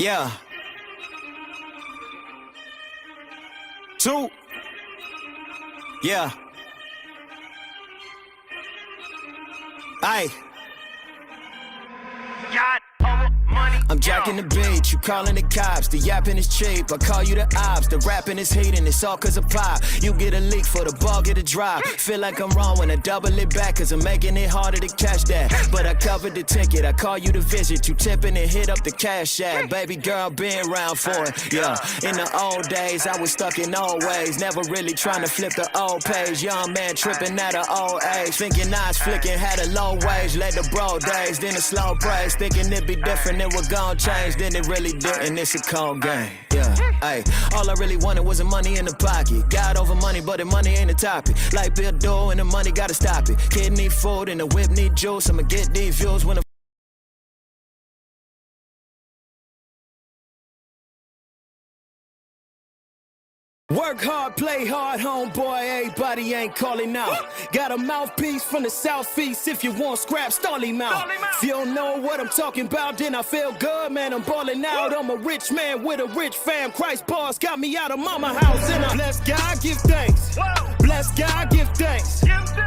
Yeah. 2. Yeah. Aye. I'm jacking the beat, you calling the cops, the yapping is cheap, I call you the ops, the rapping is heating, it's all cause of pop, you get a leak for the ball, get a drop, feel like I'm wrong when I double it back, cause I'm making it harder to catch that, but I covered the ticket, I call you to visit, you tipping and hit up the cash app, baby girl been round for it, yeah, in the old days, I was stuck in old ways, never really trying to flip the old page, young man tripping at an old age, thinking eyes flicking, had a low wage, led the bro days, then a slow praise, thinking it'd be different, it would gon' change, then it really didn't, it's a cold game, yeah, ayy, all I really wanted was the money in the pocket, got over money, but the money ain't a topic, like Bill Doe and the money gotta stop it, kid need food and the whip need juice, I'ma get these views when the work hard, play hard, homeboy, everybody ain't calling out. Got a mouthpiece from the southeast, if you want scrap, stall him out. If you don't know what I'm talking about, then I feel good, man, I'm balling out. I'm a rich man with a rich fam, Christ bars got me out of mama house. And I bless God, give thanks. Bless God, give thanks.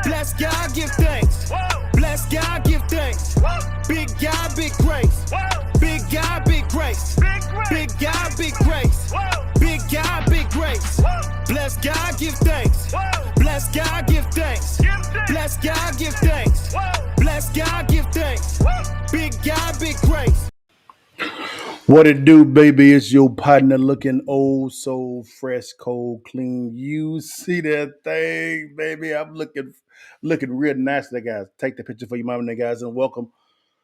Bless God, give thanks. Bless God, give thanks. Big God, big grace. Big God, big grace. Big God, big grace. Big God, big grace. Bless God, give thanks. Bless God, give thanks. Bless God, give thanks. Bless God, give thanks. Big God, big grace. What it do, baby? It's your partner looking old, so fresh, cold, clean. You see that thing, baby? I'm looking real nice today, guys. Take the picture for your mom and the guys, and welcome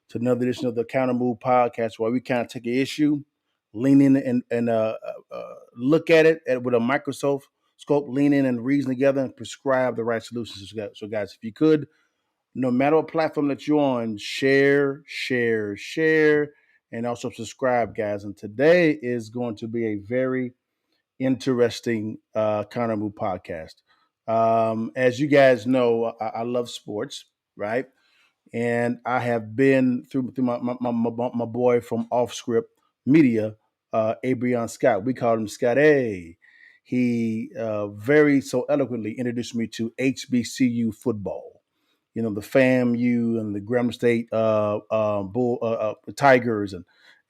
to another edition of the Countermove podcast, where we kind of take an issue, lean in and look at it with a microscope, lean in and reason together and prescribe the right solutions. So, guys, if you could, no matter what platform that you're on, share, and also subscribe, guys. And today is going to be a very interesting Countermove podcast. As you guys know, I love sports, right? And I have been through my boy from Off Script Media, Abrion Scott. We call him Scott A. He very so eloquently introduced me to HBCU football. You know, the FAMU and the Grambling State Tigers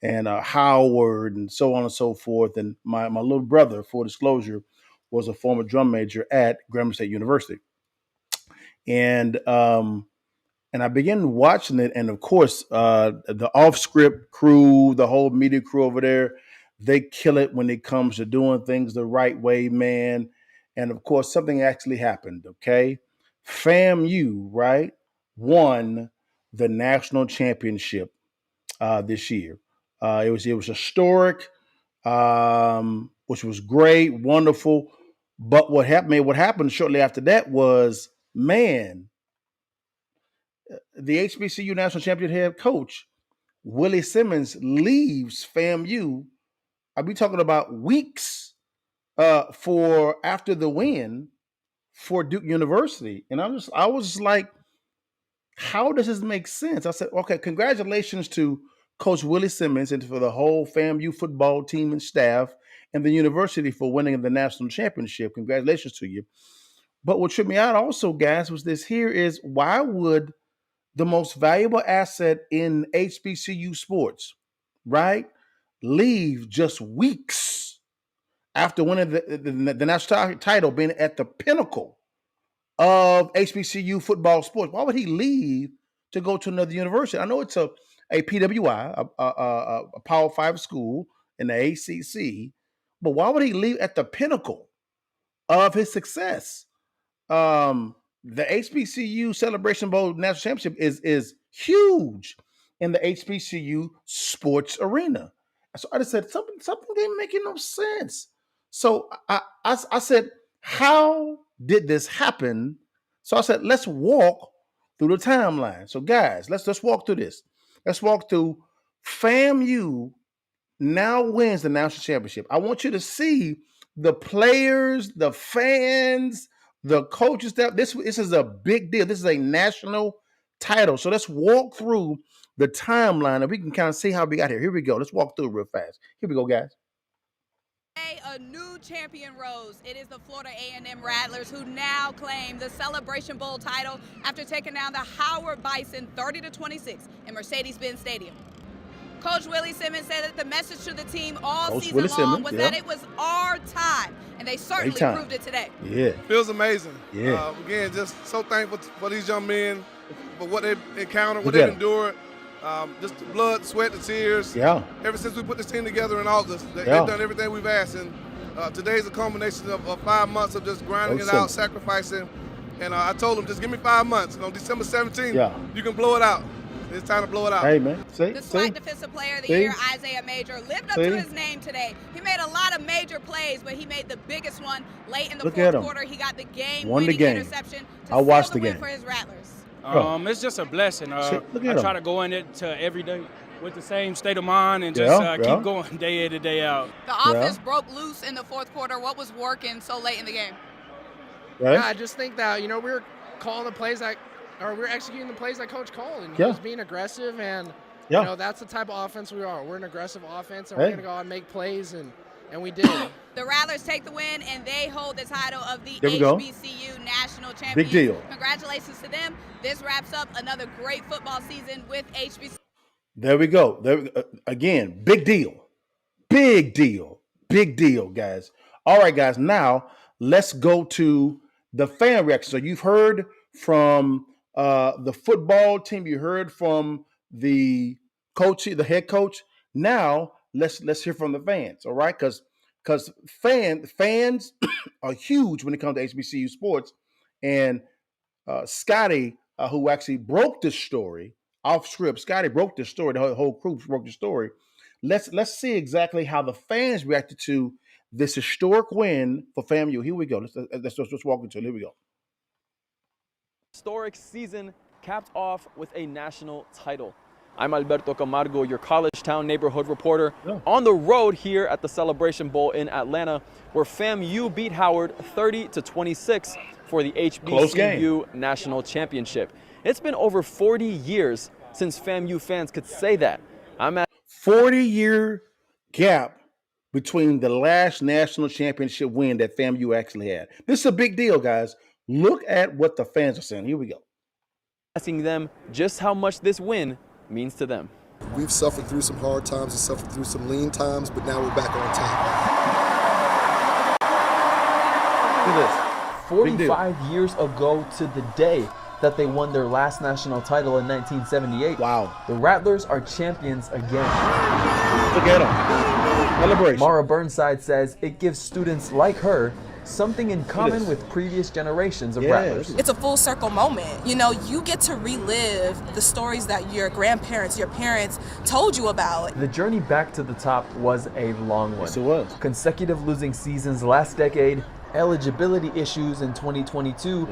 and Howard and so on and so forth. And my little brother, full disclosure, was a former drum major at Grambling State University. And I began watching it, and of course, the off-script crew, the whole media crew over there, they kill it when it comes to doing things the right way, man. And of course, something actually happened. Okay, FAMU, right, won the national championship this year. It was historic, which was great, wonderful. But what happened shortly after that was, man, the HBCU national champion head coach, Willie Simmons, leaves FAMU. I'll be talking about weeks for after the win for Duke University. And I was just like, how does this make sense? I said, okay, congratulations to Coach Willie Simmons and for the whole FAMU football team and staff and the university for winning the national championship. Congratulations to you. But what tripped me out also, guys, was this here is, why would the most valuable asset in HBCU sports, right, leave just weeks after winning the national title, being at the pinnacle of HBCU football sports? Why would he leave to go to another university? I know it's a PWI, a Power 5 school in the ACC, but why would he leave at the pinnacle of his success? The HBCU Celebration Bowl National Championship is huge in the HBCU sports arena. So I just said something didn't make no sense. So I said, how did this happen? So I said, let's walk through the timeline. So guys, let's walk through this. Let's walk through FAMU now wins the national championship. I want you to see the players, the fans, the coaches. This is a big deal. This is a national title. So let's walk through the timeline and we can kind of see how we got here. Here we go. Let's walk through it real fast. Here we go, guys. A new champion rose. It is the Florida A&M Rattlers who now claim the Celebration Bowl title after taking down the Howard Bison 30-26 in Mercedes-Benz Stadium. Coach Willie Simmons said that the message to the team all season long was that it was our time, and they certainly proved it today. Yeah. Feels amazing. Yeah. Again, just so thankful for these young men, for what they've encountered, what they've endured. Just the blood, sweat, and tears. Yeah. Ever since we put this team together in August, they've done everything we've asked. And today's a culmination of 5 months of just grinding it out, sacrificing. And I told them, just give me 5 months. And on December 17th, you can blow it out. It's time to blow it out. Hey, man. The SWAC Defensive Player of the Year, Isaiah Major, lived up to his name today. He made a lot of major plays, but he made the biggest one late in the fourth quarter. He got the game-winning interception to seal the win for his Rattlers. It's just a blessing. I try to go in it to every day with the same state of mind and just keep going day in and day out. The offense broke loose in the fourth quarter. What was working so late in the game? Yeah, I just think that, we were calling the plays we're executing the plays that Coach called, and he was being aggressive, and that's the type of offense we are. We're an aggressive offense, and we're going to go out and make plays, and we did. The Rattlers take the win, and they hold the title of the HBCU National Champions. Big deal. Congratulations to them. This wraps up another great football season with HBCU. There we go. Again, big deal. Big deal. Big deal, guys. All right, guys. Now, let's go to the fan reaction. So you've heard from the football team. You heard from the coach, the head coach. Now, let's hear from the fans, all right? Because fans are huge when it comes to HBCU sports. And Scotty, who actually broke this story off script, Scotty broke this story. The whole crew broke the story. Let's see exactly how the fans reacted to this historic win for FAMU. Here we go. Let's walk into it. Here we go. Historic season capped off with a national title. I'm Alberto Camargo, your College Town neighborhood reporter, on the road here at the Celebration Bowl in Atlanta, where FAMU beat Howard 30-26 for the HBCU National Championship. It's been over 40 years since FAMU fans could say that. 40-year gap between the last national championship win that FAMU actually had. This is a big deal, guys. Look at what the fans are saying. Here we go. Asking them just how much this win means to them. We've suffered through some hard times and suffered through some lean times, but now we're back on top. Look at this. 45 years ago to the day that they won their last national title in 1978. Wow. The Rattlers are champions again. Look at them. Celebration. Mara Burnside says it gives students like her something in common with previous generations of Rattlers. It's a full circle moment. You get to relive the stories that your grandparents, your parents told you about. The journey back to the top was a long one. Yes, it was. Consecutive losing seasons last decade, eligibility issues in 2022,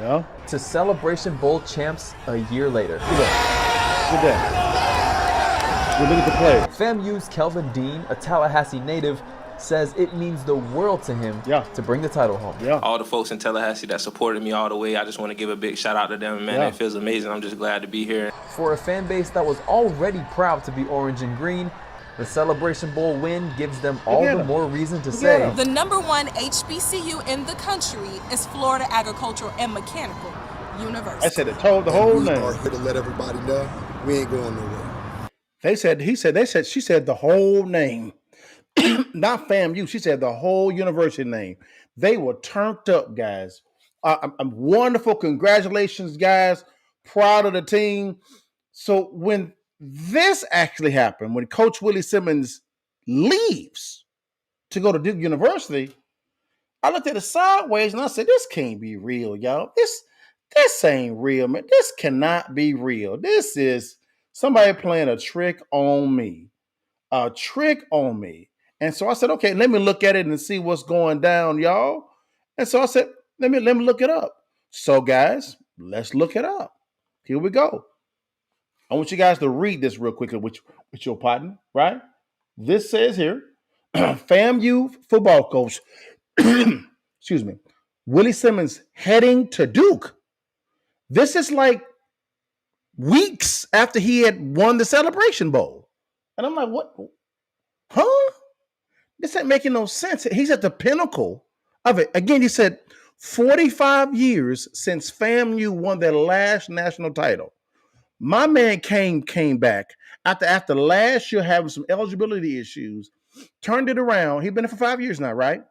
to Celebration Bowl champs a year later. Look at that. Look at the play. FAMU's Kelvin Dean, a Tallahassee native, says it means the world to him to bring the title home. All the folks in Tallahassee that supported me all the way, I just want to give a big shout out to them, man. It feels amazing. I'm just glad to be here. For a fan base that was already proud to be orange and green, the Celebration Bowl win gives them all the more reason to say the #1 HBCU in the country is Florida Agricultural and Mechanical University. I said it told the whole name. We are here to let everybody know we ain't going nowhere. She said the whole name. Not FAMU. She said the whole university name. They were turned up, guys. I'm wonderful. Congratulations, guys. Proud of the team. So when this actually happened, when Coach Willie Simmons leaves to go to Duke University, I looked at it sideways and I said, this can't be real, y'all. This ain't real, man. This cannot be real. This is somebody playing a trick on me. A trick on me. And so I said, okay, let me look at it and see what's going down, y'all. And so I said, let me look it up. So guys, let's look it up. Here we go. I want you guys to read this real quickly with your partner, right? This says here, FAMU football coach, excuse me, Willie Simmons heading to Duke. This is like weeks after he had won the Celebration Bowl. And I'm like, what? Huh? This ain't making no sense. He's at the pinnacle of it. Again, he said 45 years since FAMU won their last national title. My man came back after last year having some eligibility issues, turned it around. He's been there for 5 years now, right?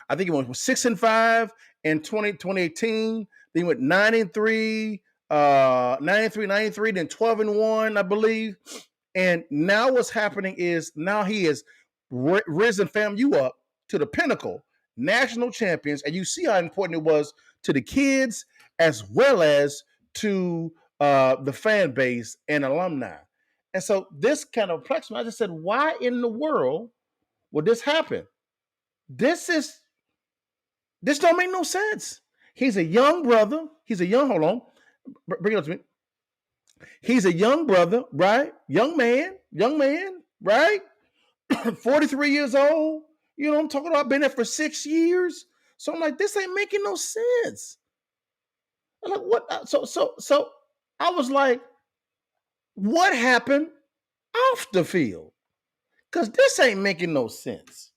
I think he went 6-5 in 2018. Then he went 9-3, 93, then 12-1, I believe. And now what's happening is now he has risen FAMU up to the pinnacle, national champions. And you see how important it was to the kids as well as to the fan base and alumni. And so this kind of perplexed me. I just said, why in the world would this happen? This don't make no sense. He's a young brother. Hold on. Bring it up to me. He's a young brother, right? Young man, right? 43 years old. You know, I'm talking about been there for 6 years. So I'm like, this ain't making no sense. I'm like, what? So I was like, what happened off the field? Because this ain't making no sense.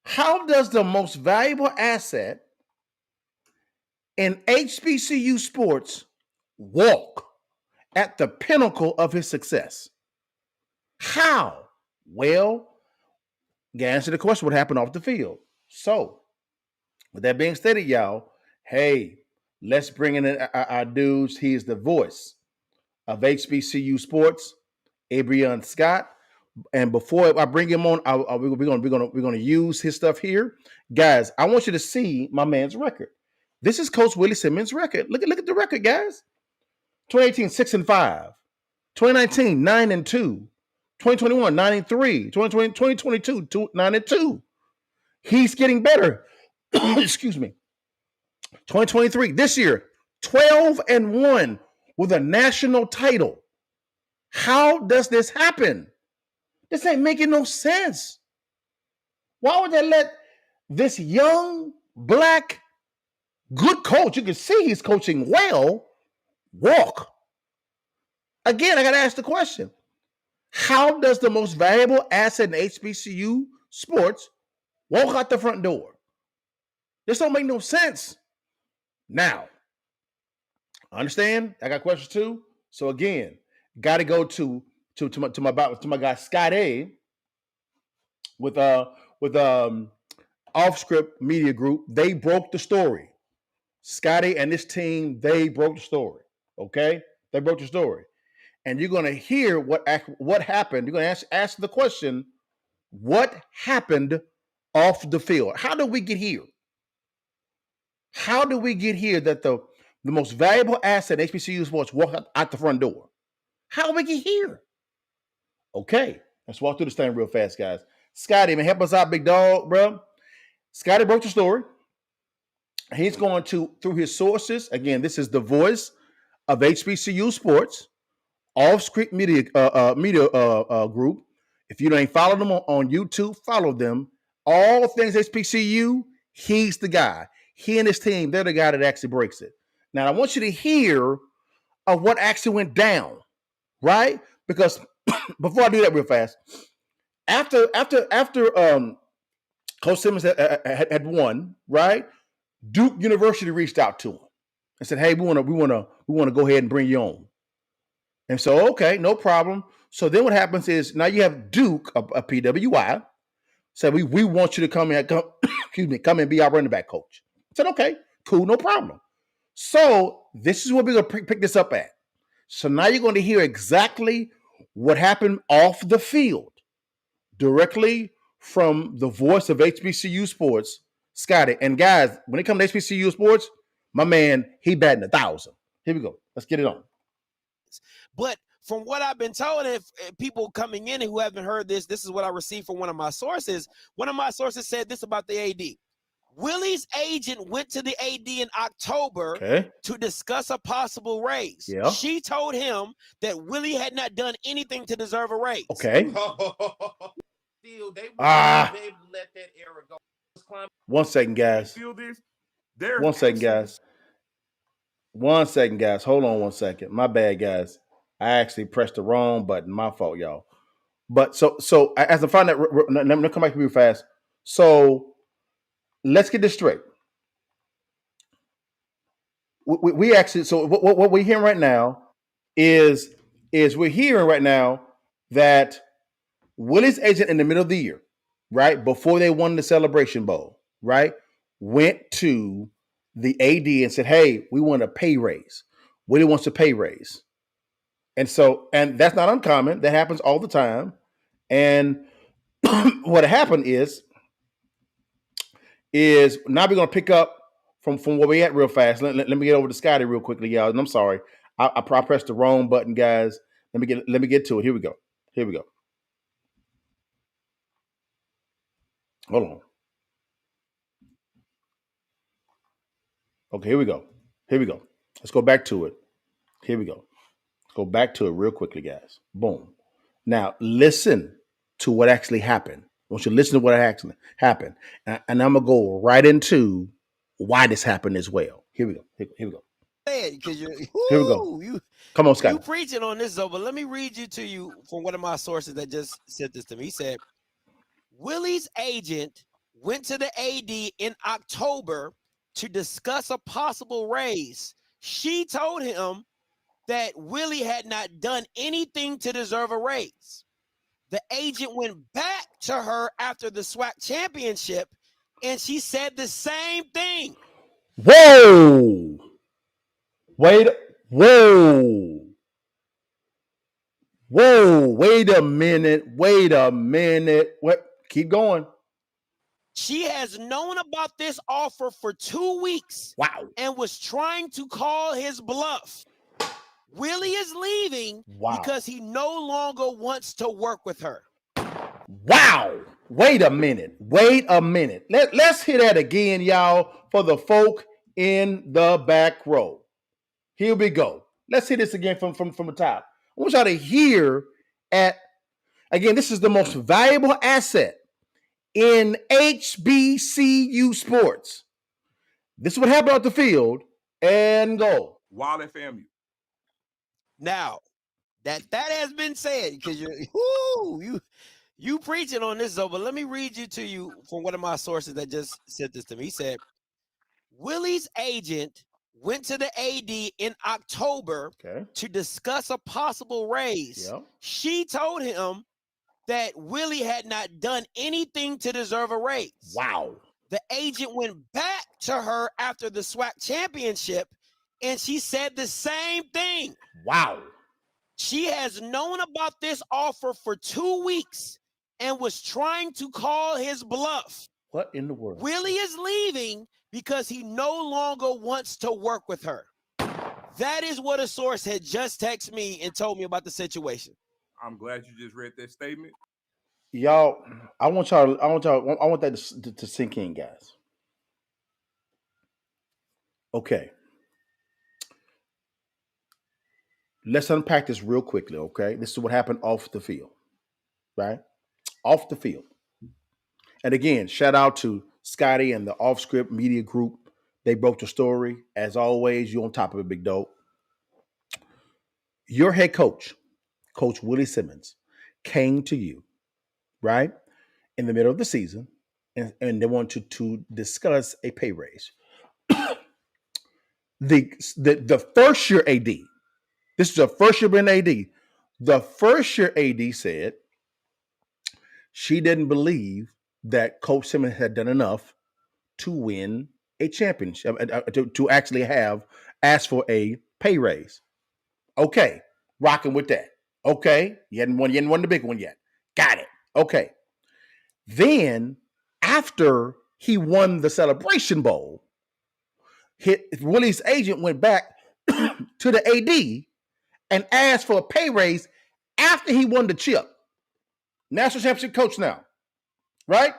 How does the most valuable asset in HBCU sports walk at the pinnacle of his success? How? Well, you answer the question, what happened off the field? So, with that being stated, y'all, hey, let's bring in our dudes. He is the voice of HBCU sports, Abrion Scott. And before I bring him on, we're gonna use his stuff here, guys. I want you to see my man's record. This is Coach Willie Simmons' record. Look at the record, guys. 2018, 6-5. 2019, 9-2. 2021, 9-3. 2022, 9-2. He's getting better. Excuse me. 2023, this year, 12-1 with a national title. How does this happen? This ain't making no sense. Why would they let this young, black, good coach, you can see he's coaching well, walk? Again, I got to ask the question. How does the most valuable asset in HBCU sports walk out the front door? This don't make no sense. Now, understand? I got questions too. So again, got to go to my guy Scott A with Off Script Media Group. They broke the story. Scotty and this team, they broke the story. Okay, they broke the story, and you're gonna hear what happened. You're gonna ask the question, what happened off the field? How did we get here? How did we get here that the most valuable asset in HBCU sports walk out the front door? How did we get here? Okay, let's walk through this thing real fast, guys. Scotty, man, help us out, big dog, bro. Scotty broke the story. He's going through his sources. Again, this is the voice of HBCU sports, Off Script Media Group. If you ain't followed them on YouTube, follow them. All things HBCU, he's the guy. He and his team, they're the guy that actually breaks it. Now, I want you to hear of what actually went down, right? Because before I do that real fast, after Coach Simmons had won, right? Duke University reached out to him and said, "Hey, we want to go ahead and bring you on." And so, okay, no problem. So then what happens is now you have Duke, a PWI, said we want you to come and be our running back coach. I said, okay, cool, no problem. So this is what we're gonna pick this up at. So now you're going to hear exactly what happened off the field, directly from the voice of HBCU sports, Scotty. And guys, when it comes to HBCU sports, my man, he batting 1,000. Here we go. Let's get it on. But from what I've been told, if people coming in who haven't heard this is what I received from one of my sources. One of my sources said this about the AD. Willie's agent went to the AD in October to discuss a possible raise. Yeah. She told him that Willie had not done anything to deserve a raise. Okay. Still, they wouldn't be able to let that era go. 1 second, guys. 1 second, guys. 1 second, guys. Hold on 1 second. My bad, guys. I actually pressed the wrong button. My fault, y'all. But so as I find that, let me come back to you fast. So let's get this straight. We actually, so what we're hearing right now is we're hearing right now that Willie's agent in the middle of the year, right, before they won the Celebration Bowl, right, went to the AD and said, hey, we want a pay raise. Willie wants a pay raise. And that's not uncommon. That happens all the time. And what happened is now we're going to pick up from where we at real fast. Let me get over to Scotty real quickly, y'all. And I'm sorry. I pressed the wrong button, guys. Let me get to it. Here we go. Hold on. Okay, here we go. Let's go back to it. Here we go. Go back to it real quickly, guys. Boom. Now, listen to what actually happened. I want you to listen to what actually happened. And I'm going to go right into why this happened as well. Here we go. Here we go. Here we go. Come on, Scott. You preaching on this, though, but let me read you to you from one of my sources that just sent this to me. He said, Willie's agent went to the AD in October to discuss a possible raise. She told him that Willie had not done anything to deserve a raise. The agent went back to her after the SWAC championship, and she said the same thing. Whoa! Wait a minute. What? Keep going. She has known about this offer for 2 weeks. Wow. And was trying to call his bluff. Willie is leaving because he no longer wants to work with her. Wow. Wait a minute. Let's hear that again, y'all, for the folk in the back row. Here we go. Let's hear this again from the top. I want y'all to hear again, this is the most valuable asset in HBCU sports. This is what happened off the field and go. While at FAMU. Now, that has been said, because you preaching on this, though, but let me read you to you from one of my sources that just sent this to me. He said, Willie's agent went to the AD in October to discuss a possible raise. Yep. She told him that Willie had not done anything to deserve a raise. Wow. The agent went back to her after the SWAC championship, and she said the same thing. Wow. She has known about this offer for 2 weeks and was trying to call his bluff. What in the world? Willie is leaving because he no longer wants to work with her. That is what a source had just texted me and told me about the situation. I'm glad you just read that statement. Y'all, I want that to sink in, guys. Okay. Let's unpack this real quickly, okay? This is what happened off the field, right? Off the field. And again, shout out to Scotty and the Off Script Media Group. They broke the story. As always, you're on top of it, big dog. Your head coach, Coach Willie Simmons, came to you, right, in the middle of the season, and they wanted to discuss a pay raise. The first year AD, this is a first year in AD. The first year AD said she didn't believe that Coach Simmons had done enough to win a championship, to actually asked for a pay raise. Okay, rocking with that. Okay, you hadn't won the big one yet. Got it. Okay. Then after he won the Celebration Bowl, Willie's agent went back to the AD and asked for a pay raise after he won the chip. National championship coach now, right?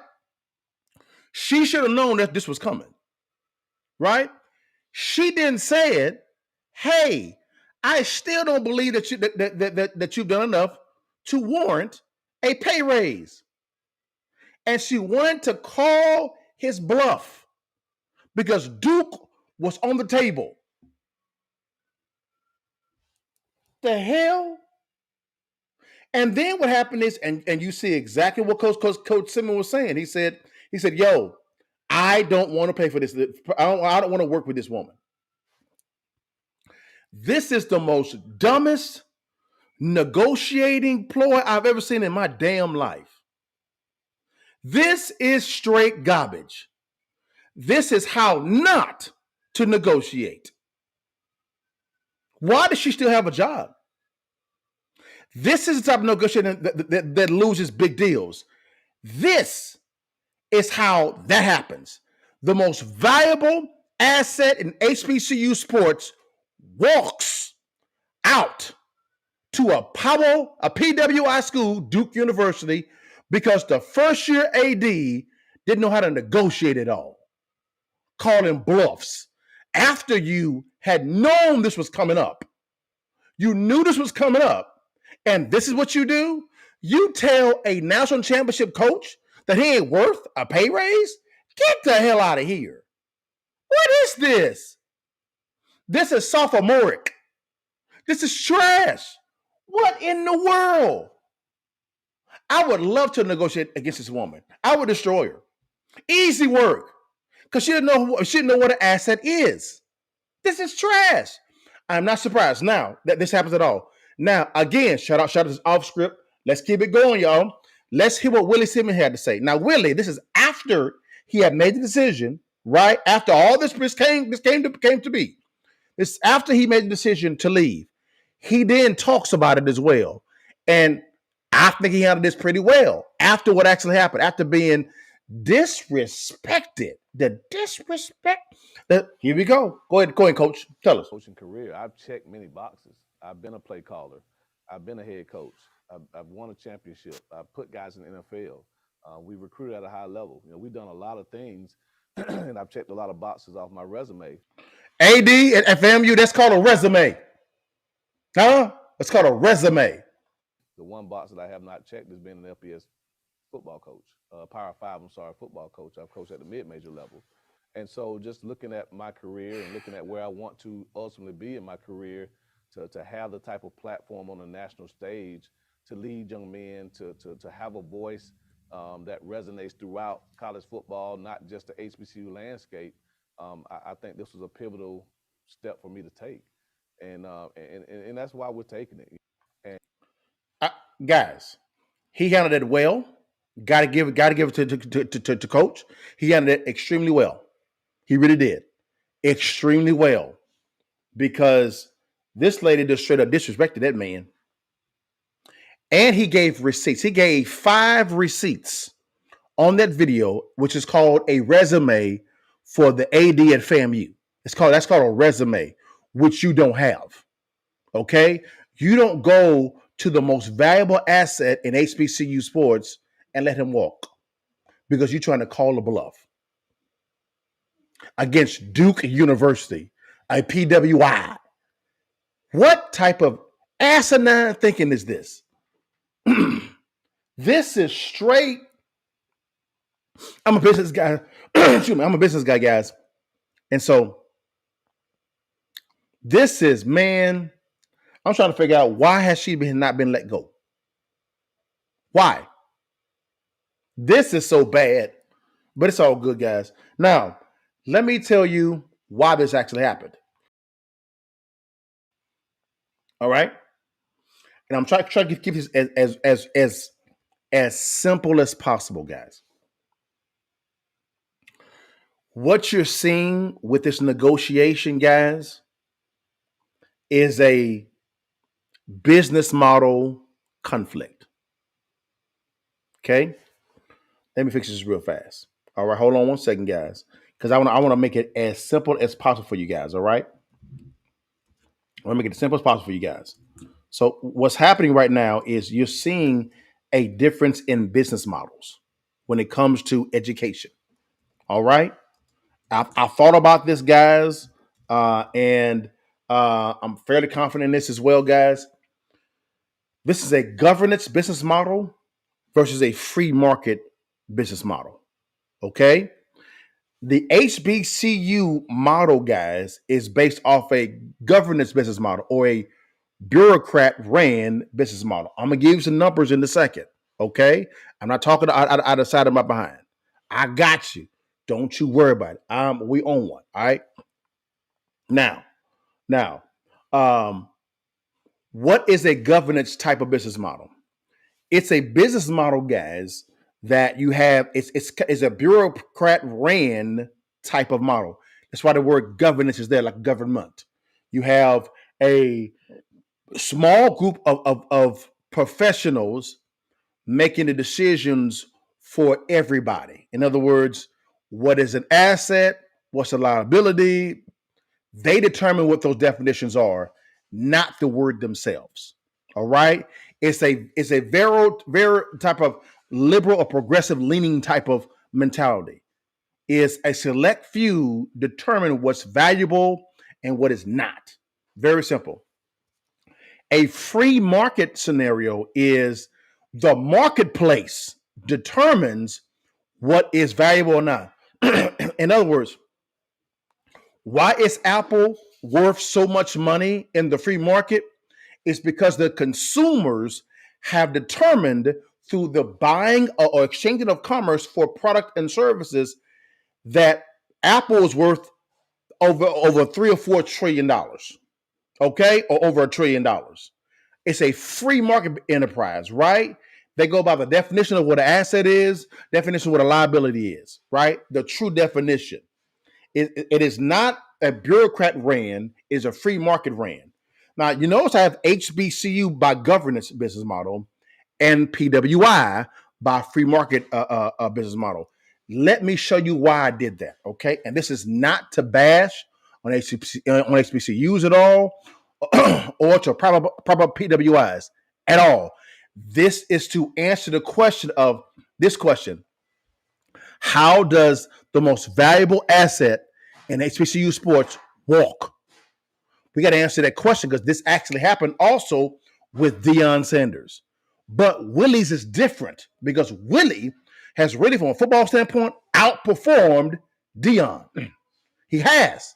She should have known that this was coming, right? She then said, hey, I still don't believe that you've done enough to warrant a pay raise. And she wanted to call his bluff because Duke was on the table. the hell? And then what happened is, and you see exactly what Coach Simmons was saying. He said, yo, I don't want to pay for this. I don't want to work with this woman. This is the most dumbest negotiating ploy I've ever seen in my damn life. This is straight garbage. This is how not to negotiate. Why does she still have a job? This is the type of negotiating that loses big deals. This is how that happens. The most valuable asset in HBCU sports walks out to a PWI school, Duke University, because the first year AD didn't know how to negotiate at all, calling bluffs after you had known this was coming up. You knew this was coming up, and this is what you do? You tell a national championship coach that he ain't worth a pay raise? Get the hell out of here. What is this? This is sophomoric. This is trash. What in the world? I would love to negotiate against this woman. I would destroy her. Easy work. Because she didn't know what an asset is. This is trash. I'm not surprised now that this happens at all. Now, again, shout out this off script. Let's keep it going, y'all. Let's hear what Willie Simmons had to say. Now, Willie, this is after he had made the decision, right? After all this came to be. This is after he made the decision to leave. He then talks about it as well. And I think he handled this pretty well after what actually happened, after being disrespected. The disrespect. Here we go. Go ahead, Coach. Tell us. Coaching career, I've checked many boxes. I've been a play caller. I've been a head coach. I've won a championship. I've put guys in the NFL. We recruited at a high level. We've done a lot of things, and I've checked a lot of boxes off my resume. AD at FAMU, that's called a resume. Huh? It's called a resume. The one box that I have not checked is being an FBS football coach, Power 5, football coach. I've coached at the mid-major level. And so just looking at my career and looking at where I want to ultimately be in my career, to have the type of platform on the national stage, to lead young men, to have a voice that resonates throughout college football, not just the HBCU landscape, I think this was a pivotal step for me to take. And that's why we're taking it. And guys, he handled it well. Got to give it to Coach. He handled it extremely well. He really did. Extremely well. Because this lady just straight up disrespected that man. And he gave receipts. He gave 5 receipts on that video, which is called a resume for the AD at FAMU. That's called a resume, which you don't have. Okay? You don't go to the most valuable asset in HBCU sports and let him walk because you're trying to call a bluff against Duke University, a PWI. What type of asinine thinking is this? This is straight. I'm a business guy. Excuse me. I'm a business guy, guys. And so this is, man, I'm trying to figure out why has she not been let go? Why? This is so bad, but it's all good, guys. Now, let me tell you why this actually happened. All right? And I'm trying to keep this as simple as possible, guys. What you're seeing with this negotiation, guys, is a business model conflict. Okay? Let me fix this real fast. All right, hold on one second, guys, because I want to make it as simple as possible for you guys. All right? I want to make it as simple as possible for you guys. So what's happening right now is you're seeing a difference in business models when it comes to education. All right? I thought about this, guys, and I'm fairly confident in this as well, guys. This is a governance business model versus a free market business model. Okay? The HBCU model, guys, is based off a governance business model or a bureaucrat ran business model. I'm going to give you some numbers in a second. Okay. I'm not talking out of the side of my behind. I got you. Don't you worry about it. We own one. All right. Now, what is a governance type of business model? It's a business model, guys, that you have. It's a bureaucrat ran type of model. That's why the word governance is there, like government. You have a small group of professionals making the decisions for everybody. In other words, what is an asset? What's a liability? They determine what those definitions are, not the word themselves. All right. It's a very type of liberal or progressive leaning type of mentality. Is a select few determine what's valuable and what is not. Very simple. A free market scenario is the marketplace determines what is valuable or not. In other words, why is Apple worth so much money in the free market? It's because the consumers have determined through the buying or exchanging of commerce for product and services that Apple is worth over $3 or $4 trillion. Okay, or over $1 trillion. It's a free market enterprise, right? They go by the definition of what an asset is, definition of what a liability is, right? The true definition. It is not a bureaucrat ran, it's a free market ran. Now, you notice I have HBCU by governance business model and PWI by free market business model. Let me show you why I did that, okay? And this is not to bash on HBCUs at all or to proper PWIs at all. This is to answer the question of this question. How does the most valuable asset in HBCU sports walk? We got to answer that question because this actually happened also with Deion Sanders. But Willie's is different because Willie has really, from a football standpoint, outperformed Deion. He has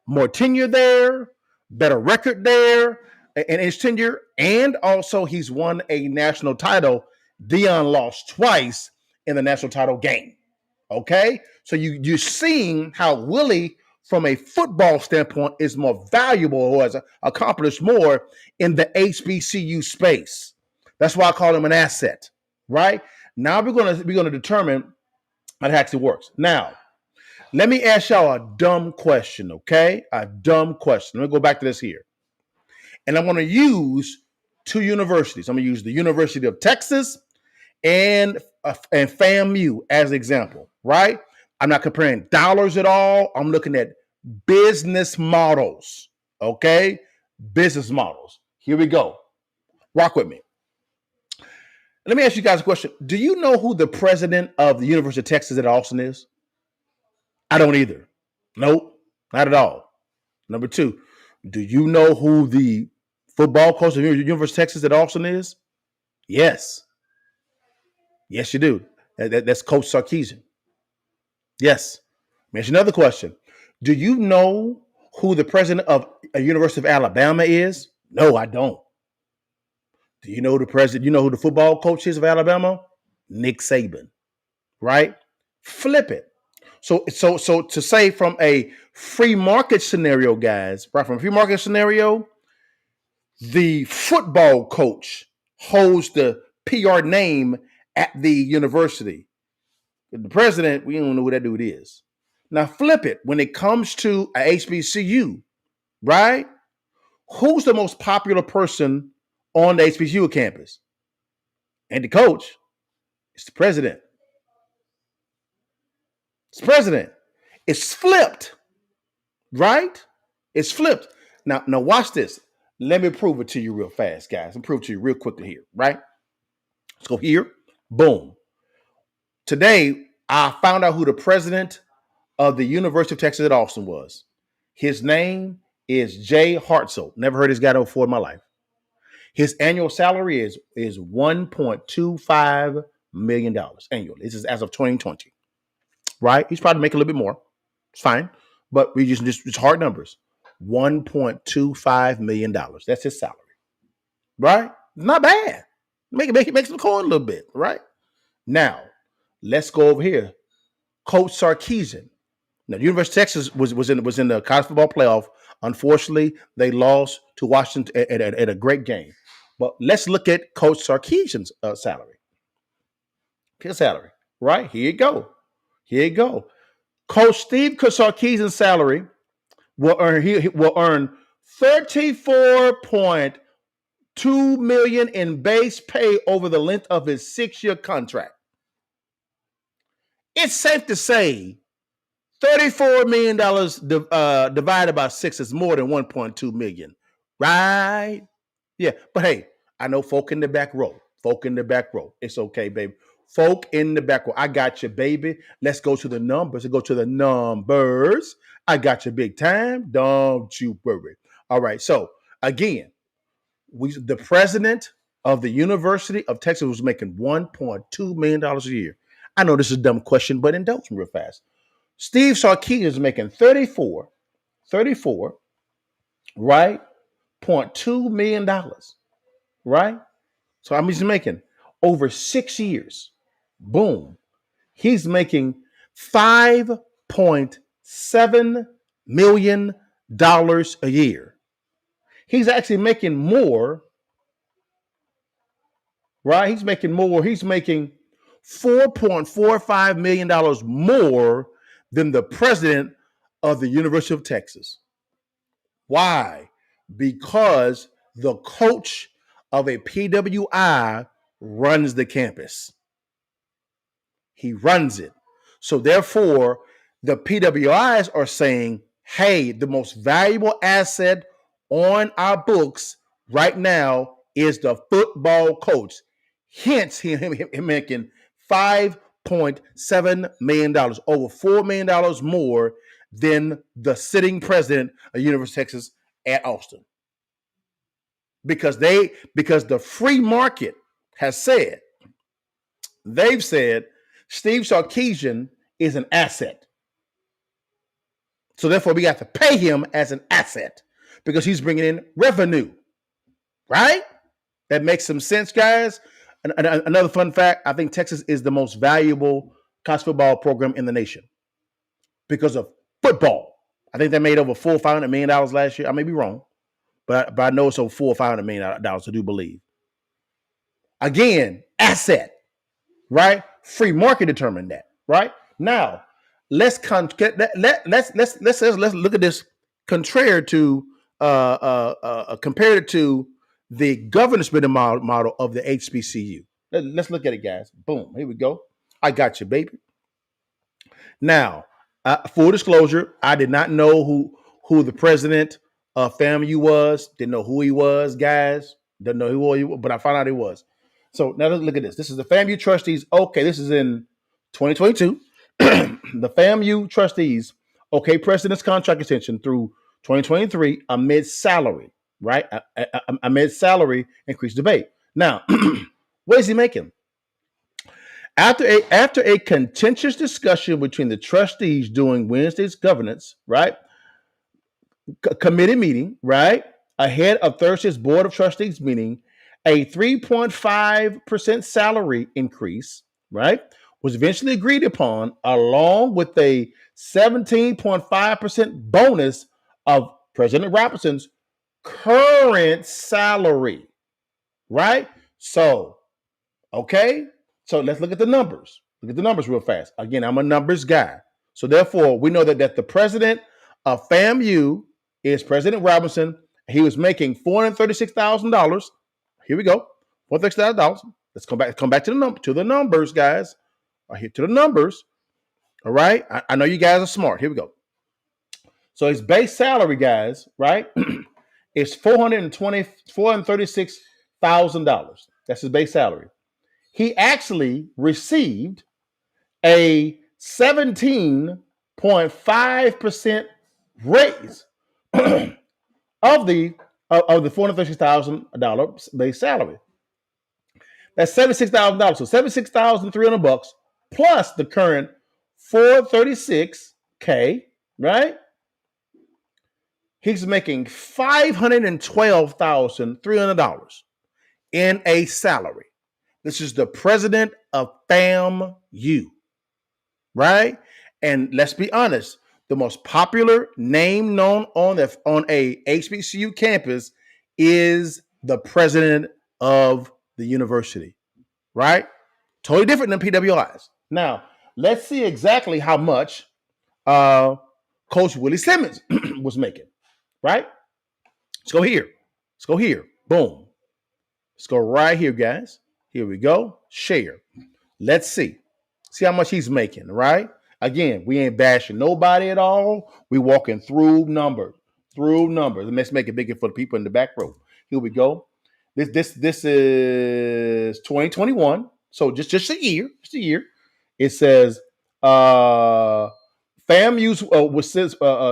more tenure there, better record there in his tenure, and also he's won a national title. Deion lost twice in the national title game. Okay? So you're seeing how Willie, from a football standpoint, is more valuable or has accomplished more in the HBCU space. That's why I call him an asset, right? Now we're gonna determine how it actually works. Now, let me ask y'all a dumb question, okay? A dumb question. Let me go back to this here. And I'm going to use two universities. I'm going to use the University of Texas and FAMU as an example, right? I'm not comparing dollars at all. I'm looking at business models, okay? Business models. Here we go. Rock with me. Let me ask you guys a question. Do you know who the president of the University of Texas at Austin is? I don't either. Nope, not at all. Number two, do you know who the football coach of the University of Texas at Austin is? Yes. Yes, you do. That's Coach Sarkisian. Yes. Mention another question. Do you know who the president of a University of Alabama is? No, I don't. Do you know who the president? You know who the football coach is of Alabama? Nick Saban. Right? Flip it. So to say from a free market scenario, guys, right? From a free market scenario, the football coach holds the PR name at the university. The president, we don't know who that dude is. Now flip it. When it comes to a HBCU, right? Who's the most popular person on the HBCU campus? And the coach. It's the president. It's the president. It's flipped, right? It's flipped. Now watch this. Let me prove it to you real fast, guys. I'll prove it to you real quickly here, right? Let's go here. Boom. Today, I found out who the president of the University of Texas at Austin was. His name is Jay Hartzell. Never heard this guy before in my life. His annual salary is $1.25 million annually. This is as of 2020, right? He's probably making a little bit more. It's fine, but we just hard numbers. $1.25 million. That's his salary. Right? Not bad. Make some coin a little bit, right? Now, let's go over here. Coach Sarkisian. Now, the University of Texas was in the college football playoff. Unfortunately, they lost to Washington at a great game. But let's look at Coach Sarkisian's salary. His salary, right? Here you go. Coach Steve Sarkisian's salary will earn $34.2 million in base pay over the length of his 6-year contract. It's safe to say $34 million divided by 6 is more than $1.2 million, right? Yeah, but hey, I know folk in the back row. It's okay, baby. Folk in the back row. I got you, baby. Let's go to the numbers. I got you big time. Don't you worry. All right. So again, the president of the University of Texas was making $1.2 million a year. I know this is a dumb question, but indulge me real fast. Steve Sarkisian is making 34, right? $0.2 million, right? So I'm just making over 6 years. Boom. He's making $5.7 million a year. He's actually making more, right? He's making more. He's making $4.45 million more than the president of the University of Texas. Why? Because the coach of a PWI runs the campus. He runs it. So therefore, the PWIs are saying, hey, the most valuable asset on our books right now is the football coach. Hence, him making $5.7 million, over $4 million more than the sitting president of University of Texas at Austin. Because the free market has said, they've said, Steve Sarkisian is an asset. So therefore, we got to pay him as an asset because he's bringing in revenue, right? That makes some sense, guys. Another fun fact, I think Texas is the most valuable college football program in the nation because of football. I think they made over $400-500 million last year. I may be wrong, but I know it's over $400-500 million, I do believe. Again, asset, right? Free market determined that, right? Now, let's look at this compared to the governance model of the HBCU. Let's look at it, guys. Boom. Here we go. I got you, baby. Now, full disclosure, I did not know who the president of FAMU was. Didn't know who he was, guys. Didn't know who he was, but I found out he was. So now let's look at this. This is the FAMU trustees. Okay, this is in 2022. The FAMU trustees, okay, president's contract extension through 2023 amid salary, right? Amid salary increase debate. Now, what is he making? After a contentious discussion between the trustees during Wednesday's governance, right? Committee meeting, right? Ahead of Thursday's Board of Trustees meeting, a 3.5% salary increase, right, was eventually agreed upon, along with a 17.5% bonus of President Robinson's current salary, right? So, okay, so let's look at the numbers. Look at the numbers real fast. Again, I'm a numbers guy. So therefore, we know that the president of FAMU is President Robinson. He was making $436,000. Here we go. $436,000. Let's come back to the numbers, guys. Right here to the numbers. All right. I know you guys are smart. Here we go. So his base salary, guys, right, is $436,000. That's his base salary. He actually received a 17.5% raise of the $436,000 base salary. That's $76,000. So $76,300 plus the current $436K, right? He's making $512,300 in a salary. This is the president of FAMU, right? And let's be honest, the most popular name known on a HBCU campus is the president of the university, right? Totally different than PWIs. Now, let's see exactly how much Coach Willie Simmons was making, right? Let's go here. Let's go here. Boom. Let's go right here, guys. Here we go. Share. Let's see. See how much he's making, right? Again, we ain't bashing nobody at all. We walking through numbers. And let's make it bigger for the people in the back row. Here we go. This is 2021. So just a year. It says FAMU's with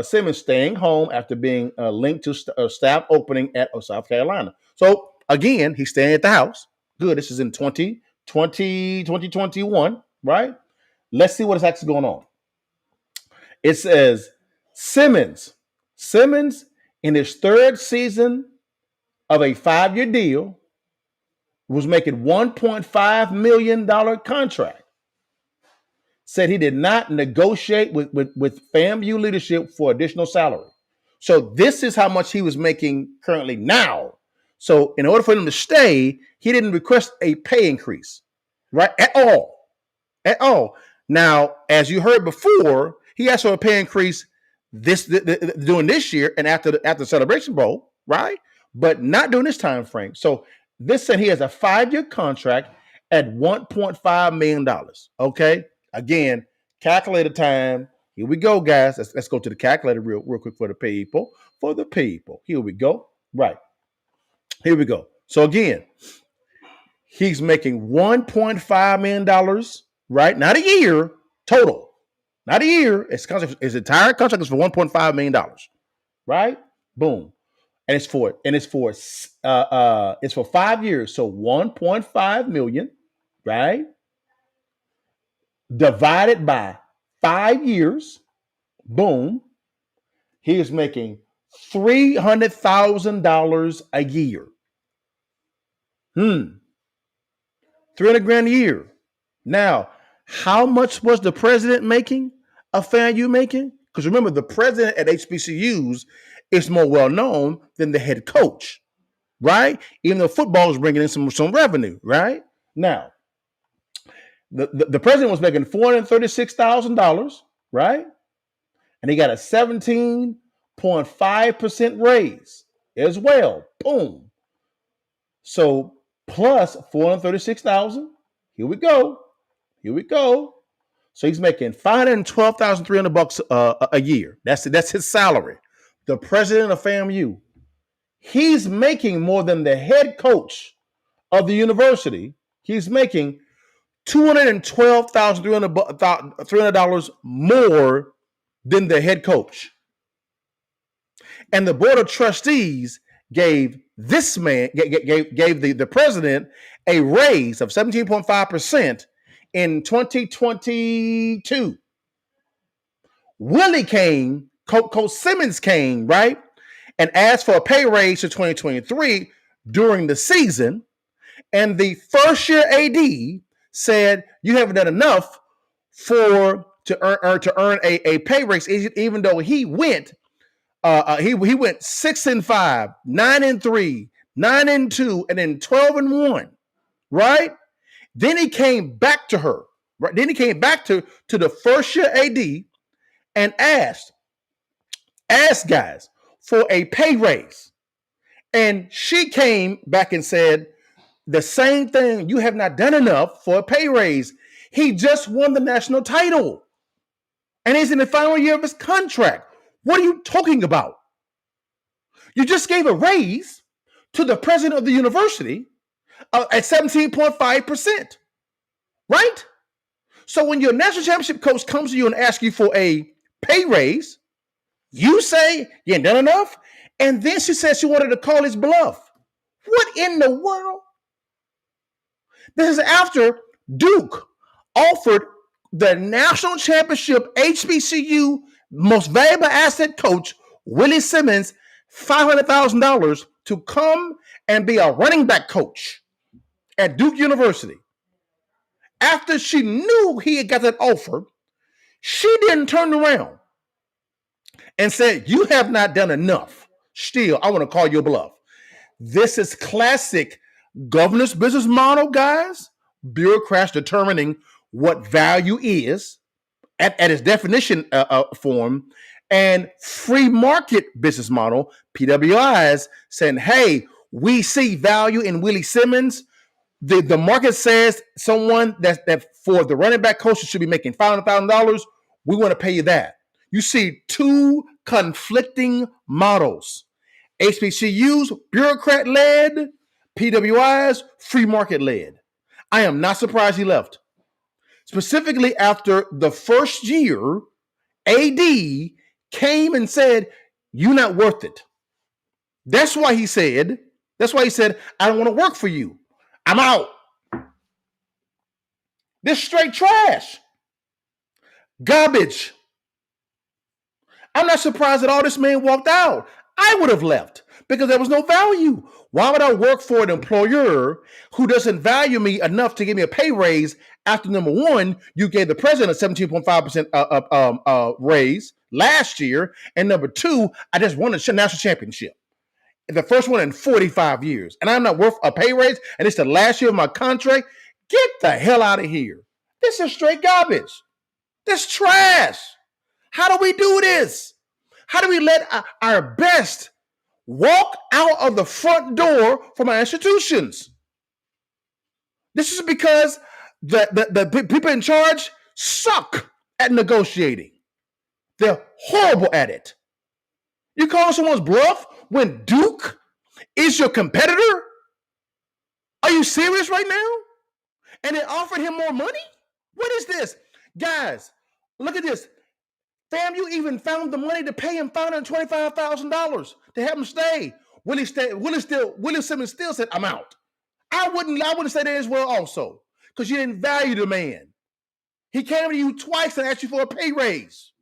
Simmons staying home after being linked to staff opening at South Carolina. So again, he's staying at the house. Good. This is in 2021, right? Let's see what is actually going on. It says Simmons in his third season of a 5-year deal was making $1.5 million contract. Said he did not negotiate with FAMU leadership for additional salary. So this is how much he was making currently now. So in order for him to stay, he didn't request a pay increase, right? At all. Now, as you heard before, he asked for a pay increase during this year and after the Celebration Bowl, right? But not during this time frame. So this said he has a 5-year contract at $1.5 million. Okay. Again, calculator time. Here we go, guys. Let's go to the calculator real quick for the people. Here we go. Right. Here we go. So again, he's making $1.5 million, right? Not a year total. Not a year. His entire contract is for $1.5 million, right? Boom. And it's for 5 years. So 1.5 million, right? Divided by 5 years. Boom. He is making $300,000 a year. $300,000 a year. Now, how much was the president making? A FAMU making? Because remember, the president at HBCUs is more well known than the head coach, right? Even though football is bringing in some revenue, right? Now, the president was making $436,000, right? And he got a 17.5% raise as well. Boom. So plus $436,000. Here we go. So he's making $512,300 a year. That's his salary. The president of FAMU, he's making more than the head coach of the university. He's making $212,300 more than the head coach. And the board of trustees gave the president a raise of 17.5% in 2022. Willie came, Coach Simmons came, right, and asked for a pay raise to 2023 during the season. And the first year AD said, you haven't done enough to earn a pay raise, even though he went 6-5, 9-3, 9-2, and then 12-1, right? Then he came back to her, right? Then he came back to the first year AD and asked guys for a pay raise. And she came back and said the same thing. You have not done enough for a pay raise. He just won the national title and he's in the final year of his contract. What are you talking about? You just gave a raise to the president of the university at 17.5%, right? So when your national championship coach comes to you and asks you for a pay raise, you say you ain't done enough, and then she says she wanted to call his bluff. What in the world? This is after Duke offered the national championship HBCU most valuable asset coach, Willie Simmons, $500,000 to come and be a running back coach at Duke University. After she knew he had got that offer, she didn't turn around and said, you have not done enough. Still, I want to call your bluff. This is classic governance business model, guys. Bureaucrats determining what value is at its definition form, and free market business model, PWIs, saying, hey, we see value in Willie Simmons. The market says someone that for the running back coach should be making $500,000. We want to pay you that. You see two conflicting models. HBCUs, bureaucrat-led, PWIs, free market-led. I am not surprised he left. Specifically after the first year, AD came and said, you're not worth it. That's why he said, I don't want to work for you. I'm out. This straight trash. Garbage. I'm not surprised that all this man walked out. I would have left because there was no value. Why would I work for an employer who doesn't value me enough to give me a pay raise after, number one, you gave the president a 17.5% raise last year, and number two, I just won a national championship. The first one in 45 years, and I'm not worth a pay raise, and it's the last year of my contract. Get the hell out of here. This is straight garbage. This trash. How do we do this? How do we let our best walk out of the front door from our institutions? This is because the people in charge suck at negotiating. They're horrible at it. You call someone's bluff when Duke is your competitor? Are you serious right now? And they offered him more money? What is this? Guys, look at this. FAMU even found the money to pay him $525,000 to have him stay. Willie Simmons still said, I'm out. I wouldn't say that as well also, because you didn't value the man. He came to you twice and asked you for a pay raise.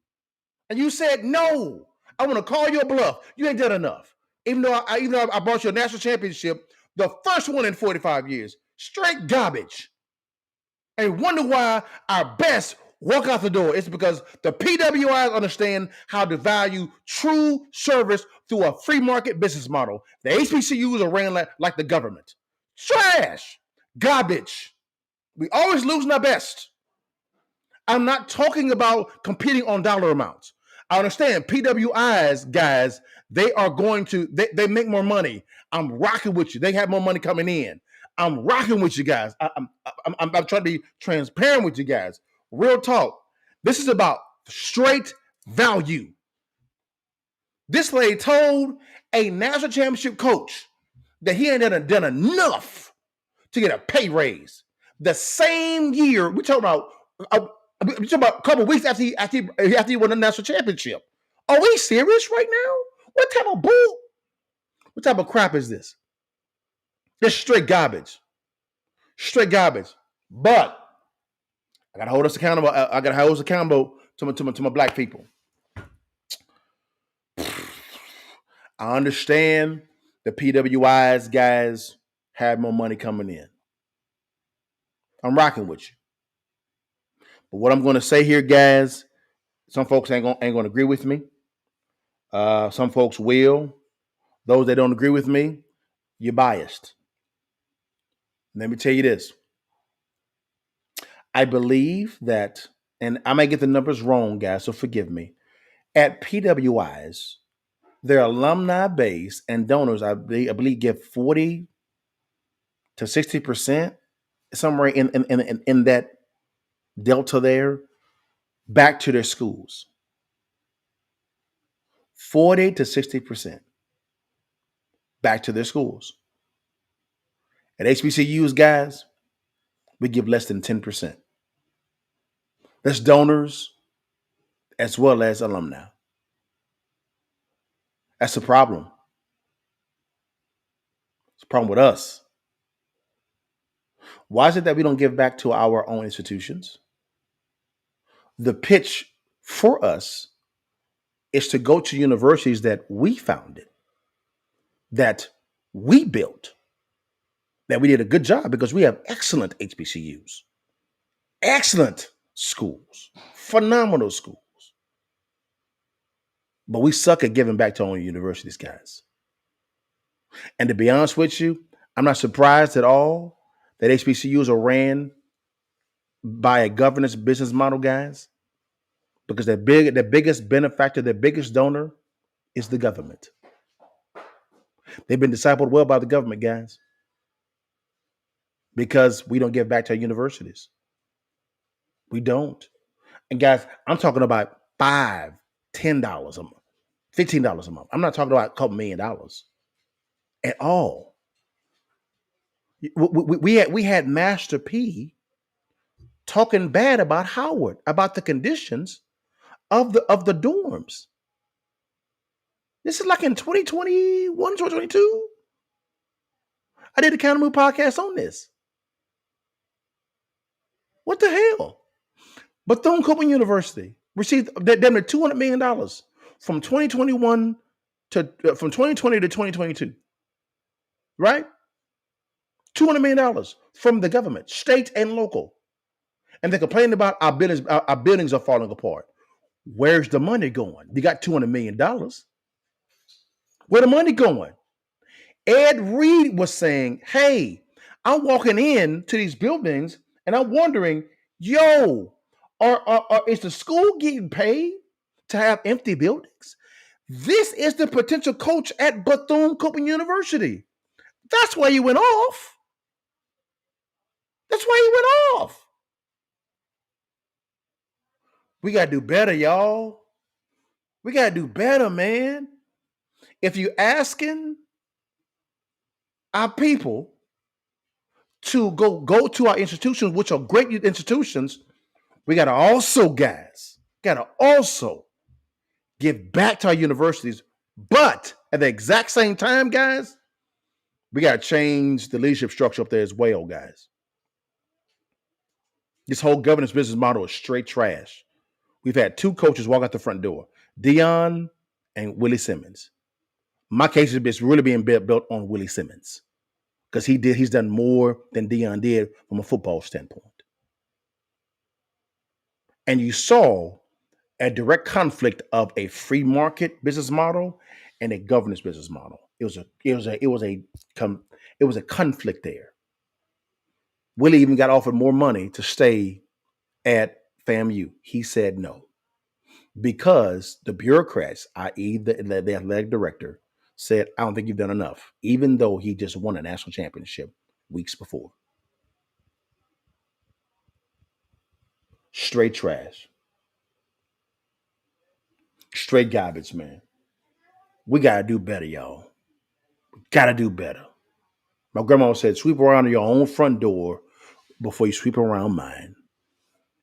And you said, no, I want to call your bluff. You ain't done enough. Even though I brought you a national championship, the first one in 45 years, straight garbage. And wonder why our best walk out the door. It's because the PWIs understand how to value true service through a free market business model. The HBCUs are ran like the government. Trash. Garbage. We always losing our best. I'm not talking about competing on dollar amounts. I understand PWIs, guys, they are going to, they make more money. I'm rocking with you. They have more money coming in. I'm rocking with you guys. I'm trying to be transparent with you guys. Real talk. This is about straight value. This lady told a national championship coach that he ain't done enough to get a pay raise. The same year, we're talking about a couple of weeks after he won the national championship. Are we serious right now? What type of bull? What type of crap is this? This straight garbage. Straight garbage. But I gotta hold us accountable. I gotta hold us accountable to my black people. I understand the PWIs guys have more money coming in. I'm rocking with you. But what I'm gonna say here, guys, some folks ain't gonna agree with me. Some folks will. Those that don't agree with me, you're biased. Let me tell you this. I believe that, and I might get the numbers wrong, guys, so forgive me. At PWIs, their alumni base and donors, I believe, give 40 to 60%, somewhere in that delta there, back to their schools. 40 to 60% back to their schools. At HBCUs, guys, we give less than 10%. That's donors as well as alumni. That's a problem. It's a problem with us. Why is it that we don't give back to our own institutions? The pitch for us is to go to universities that we founded. that we built, that we did a good job because we have excellent HBCUs, excellent schools, phenomenal schools. But we suck at giving back to our own universities, guys. And to be honest with you, I'm not surprised at all that HBCUs are ran by a governance business model, guys, because their biggest benefactor, their biggest donor is the government. They've been discipled well by the government, guys, because we don't give back to our universities. We don't. And guys, I'm talking about $5, $10 a month, $15 a month. I'm not talking about a couple $1 million at all. We had Master P talking bad about Howard, about the conditions of the dorms. This is like in 2021, 2022. I did a Countermove podcast on this. What the hell? Bethune-Cookman University received damn near $200 million from 2020 to 2022. Right? $200 million from the government, state and local. And they're complaining about our buildings are falling apart. Where's the money going? You got $200 million. Where the money going? Ed Reed was saying, hey, I'm walking in to these buildings and I'm wondering, yo, is the school getting paid to have empty buildings? This is the potential coach at Bethune-Cookman University. That's why you went off. That's why you went off. We got to do better, y'all. We got to do better, man. If you're asking our people to go to our institutions, which are great institutions, we got to also, guys, give back to our universities. But at the exact same time, guys, we got to change the leadership structure up there as well, guys. This whole governance business model is straight trash. We've had two coaches walk out the front door, Dion and Willie Simmons. My case is really being built on Willie Simmons because he's done more than Dion did from a football standpoint. And you saw a direct conflict of a free market business model and a governance business model. It was a conflict there. Willie even got offered more money to stay at FAMU. He said no. Because the bureaucrats, i.e. the athletic director, said, I don't think you've done enough, even though he just won a national championship weeks before. Straight trash. Straight garbage, man. We got to do better, y'all. We got to do better. My grandma said, sweep around your own front door before you sweep around mine.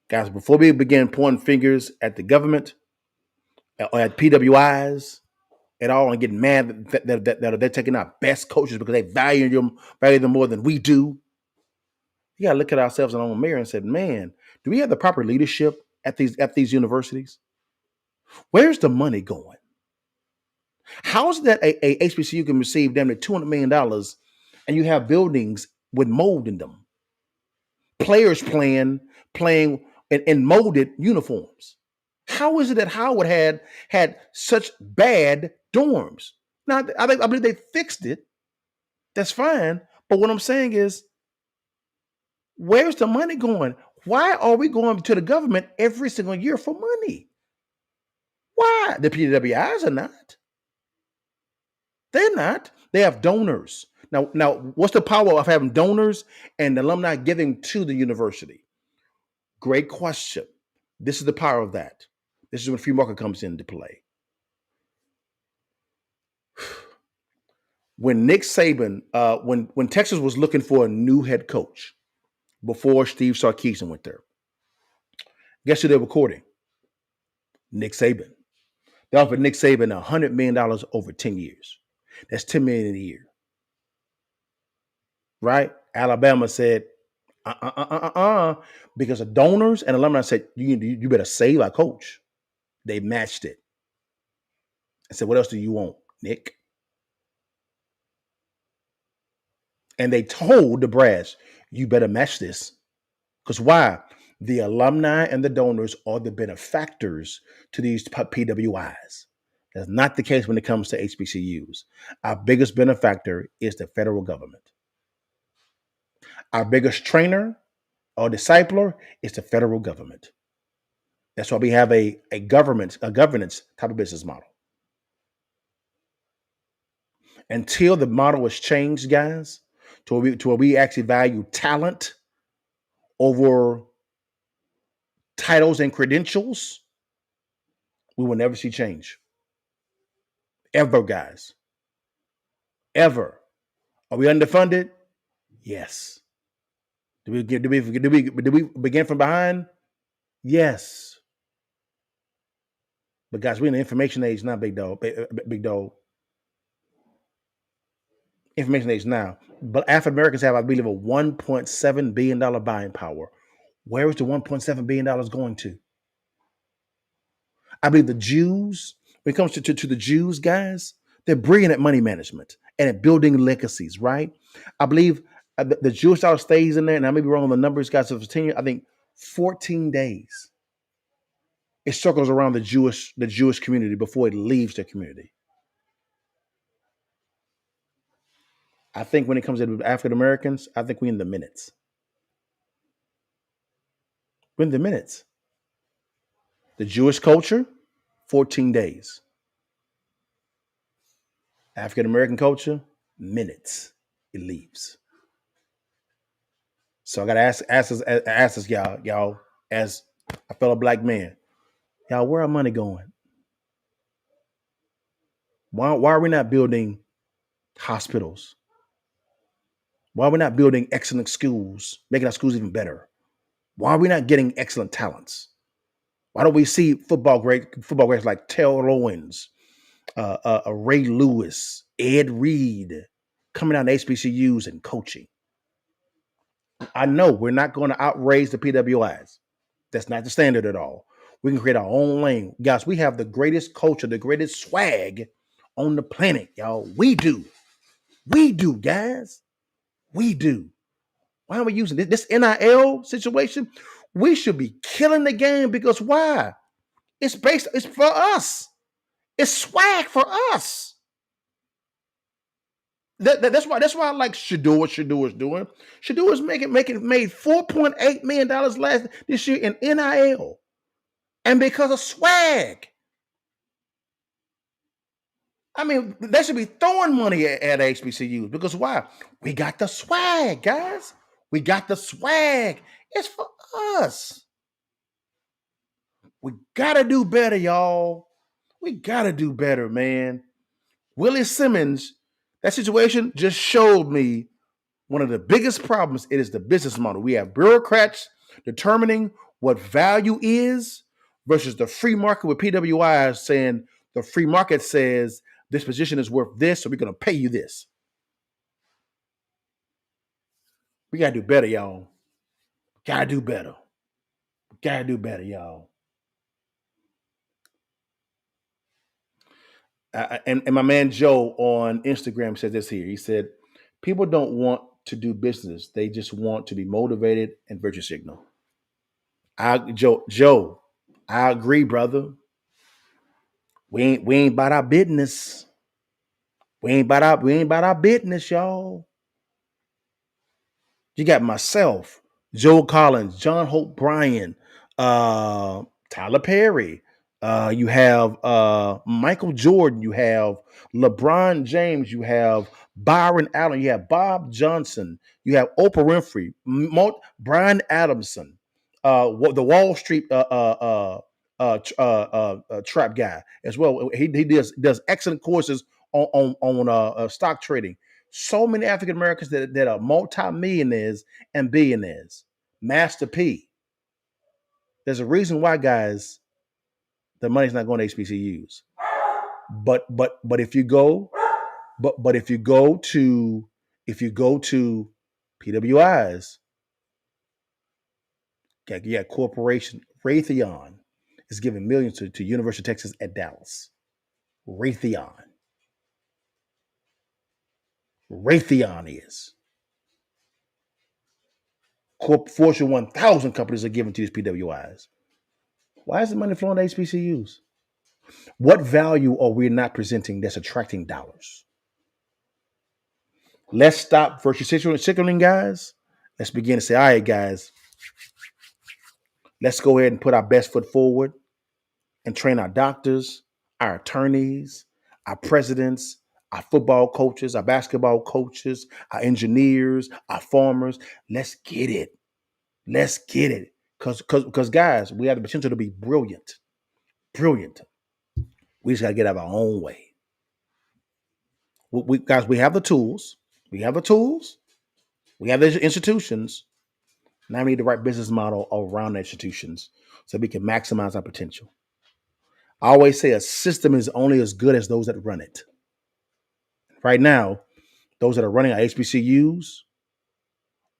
Guys, before we begin pointing fingers at the government or at PWIs at all and getting mad that they're taking our best coaches because they value them more than we do, you got to look at ourselves in our own mirror and say, man, do we have the proper leadership at these universities? Where's the money going? How is it that a HBCU can receive damn near $200 million and you have buildings with mold in them? Players playing in molded uniforms. How is it that Howard had such bad dorms? Now, I believe they fixed it. That's fine. But what I'm saying is, where's the money going? Why are we going to the government every single year for money? Why? The PWIs are not. They're not. They have donors. Now, what's the power of having donors and alumni giving to the university? Great question. This is the power of that. This is when free market comes into play. When Nick Saban, when Texas was looking for a new head coach before Steve Sarkisian went there, guess who they were courting? Nick Saban. They offered Nick Saban $100 million over 10 years. That's $10 million a year. Right? Alabama said, because of donors and alumni said, you better save our coach. They matched it. I said, what else do you want, Nick? And they told the brass, you better match this. Because why? The alumni and the donors are the benefactors to these PWIs. That's not the case when it comes to HBCUs. Our biggest benefactor is the federal government. Our biggest trainer or discipler is the federal government. That's why we have a governance type of business model. Until the model is changed, guys, to where we actually value talent over titles and credentials, we will never see change. Ever, guys. Ever. Are we underfunded? Yes. Do we begin from behind? Yes. But guys, we're in the information age now, big dog. Big dog. Information age now. But African Americans have, I believe, a $1.7 billion buying power. Where is the $1.7 billion going to? I believe the Jews, when it comes to the Jews, guys, they're brilliant at money management and at building legacies, right? I believe the Jewish dollar stays in there, and I may be wrong on the numbers, guys. So for 10 years, I think 14 days. It circles around the Jewish community before it leaves their community. I think when it comes to African Americans, I think we're in the minutes. We're in the minutes. The Jewish culture, 14 days. African American culture, minutes. It leaves. So I gotta ask us, y'all, as a fellow black man, y'all, where our money going? Why are we not building hospitals? Why are we not building excellent schools, making our schools even better? Why are we not getting excellent talents? Why don't we see football greats like Terrell Owens, Ray Lewis, Ed Reed coming out of HBCUs and coaching? I know we're not going to outraise the PWIs. That's not the standard at all. We can create our own lane. Guys, we have the greatest culture, the greatest swag on the planet, y'all. We do. We do, guys. We do. Why are we using this NIL situation? We should be killing the game because why? It's for us. It's swag for us. That's why I like Shador. Shador's doing. Shador's made $4.8 million this year in NIL. And because of swag. I mean, they should be throwing money at HBCUs because why? We got the swag, guys. We got the swag. It's for us. We got to do better, y'all. We got to do better, man. Willie Simmons, that situation just showed me one of the biggest problems. It is the business model. We have bureaucrats determining what value is versus the free market with PWIs saying the free market says this position is worth this, so we're going to pay you this. We got to do better, y'all. Got to do better. Got to do better, y'all. And my man Joe on Instagram said this here. He said, people don't want to do business. They just want to be motivated and virtue signal. Joe, I agree, brother. We ain't about our business. We ain't about our business, y'all. You got myself, Joe Collins, John Hope Bryan, Tyler Perry. You have Michael Jordan. You have LeBron James. You have Byron Allen. You have Bob Johnson. You have Oprah Winfrey, Brian Adamson, the Wall Street trap guy as well. He does excellent courses on stock trading. So many African Americans that are multi-millionaires and billionaires. Master P. There's a reason why, guys, the money's not going to HBCUs. But if you go to PWIs, you got corporation Raytheon is giving millions to University of Texas at Dallas. Raytheon is. Fortune 1000 companies are giving to these PWIs. Why is the money flowing to HBCUs? What value are we not presenting that's attracting dollars? Let's stop virtue signaling, guys. Let's begin to say, all right, guys, let's go ahead and put our best foot forward and train our doctors, our attorneys, our presidents, our football coaches, our basketball coaches, our engineers, our farmers. Let's get it. Let's get it. Because guys, we have the potential to be brilliant. Brilliant. We just got to get out of our own way. Guys, we have the tools. We have the tools. We have the institutions. Now we need the right business model around the institutions so we can maximize our potential. I always say a system is only as good as those that run it. Right now, those that are running our HBCUs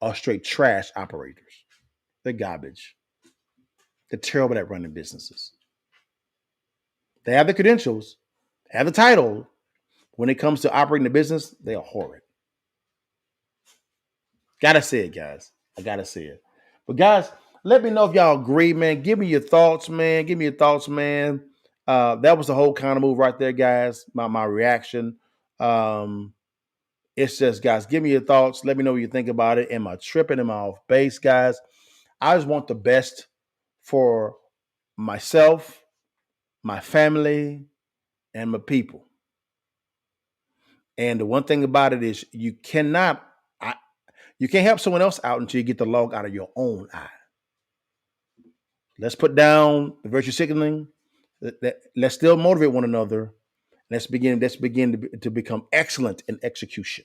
are straight trash operators. They're garbage. They're terrible at running businesses. They have the credentials, they have the title. When it comes to operating the business, they are horrid. Gotta say it, guys. I gotta say it. But guys, let me know if y'all agree, man. Give me your thoughts, man. That was the whole Countermove right there, guys. My reaction. It's just, guys, give me your thoughts. Let me know what you think about it. Am I tripping? Am I off base, guys? I just want the best for myself, my family, and my people. And the one thing about it is you can't help someone else out until you get the log out of your own eye. Let's put down the virtue signaling. Let's still motivate one another. Let's begin to become excellent in execution.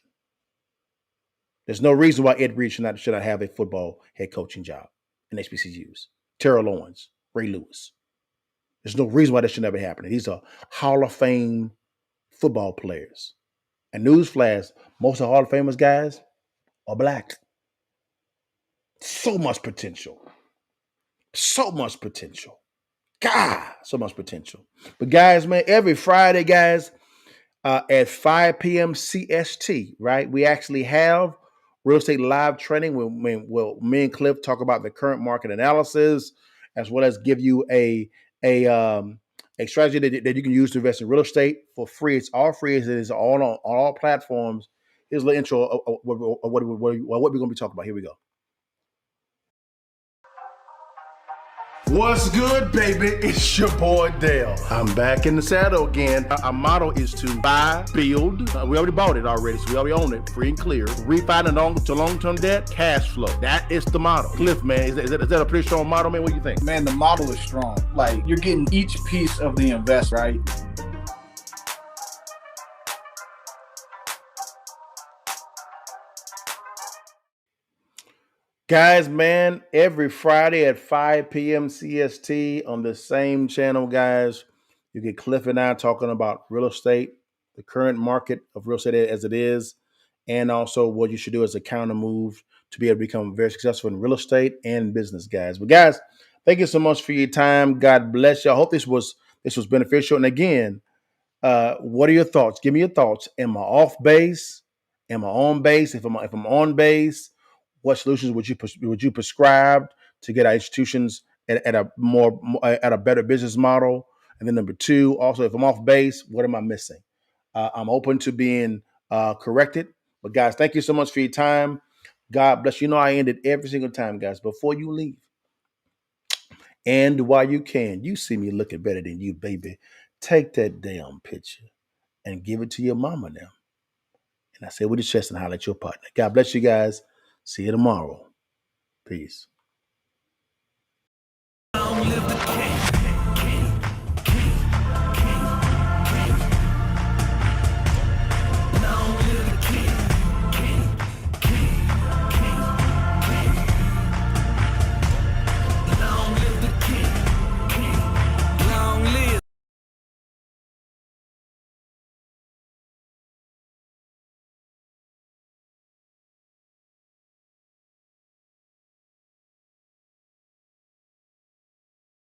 There's no reason why Ed Reed should not have a football head coaching job in HBCUs. Terrell Owens, Ray Lewis. There's no reason why that should never happen. These are Hall of Fame football players. And newsflash, most of the Hall of Famers guys are black. So much potential. So much potential. God, so much potential. But guys, man, every Friday, guys, at 5 p.m. CST, right? We actually have real estate live training where me and Cliff talk about the current market analysis, as well as give you a strategy that you can use to invest in real estate for free. It's all free. It is all on all platforms. Here's a little intro of what we're going to be talking about. Here we go. What's good, baby? It's your boy Dale. I'm back in the saddle again. Our motto is to buy, build. We already bought it already, so we already own it, free and clear. Refinance to long-term debt, cash flow. That is the motto. Cliff, man, is that a pretty strong motto, man? What do you think? Man, the model is strong. Like, you're getting each piece of the invest, right? Guys, man, every Friday at 5 p.m. CST on the same channel, guys, you get Cliff and I talking about real estate, the current market of real estate as it is, and also what you should do as a counter move to be able to become very successful in real estate and business, guys. But guys, thank you so much for your time. God bless you. I hope this was beneficial. And again, what are your thoughts? Give me your thoughts. Am I off base? Am I on base? If I'm on base, what solutions would you prescribe to get our institutions at a better business model? And then number two, also, if I'm off base, what am I missing? I'm open to being corrected. But guys, thank you so much for your time. God bless you. You know I end it every single time, guys. Before you leave, and while you can, you see me looking better than you, baby. Take that damn picture and give it to your mama now. And I say with your chest and holler at your partner. God bless you guys. See you tomorrow. Peace.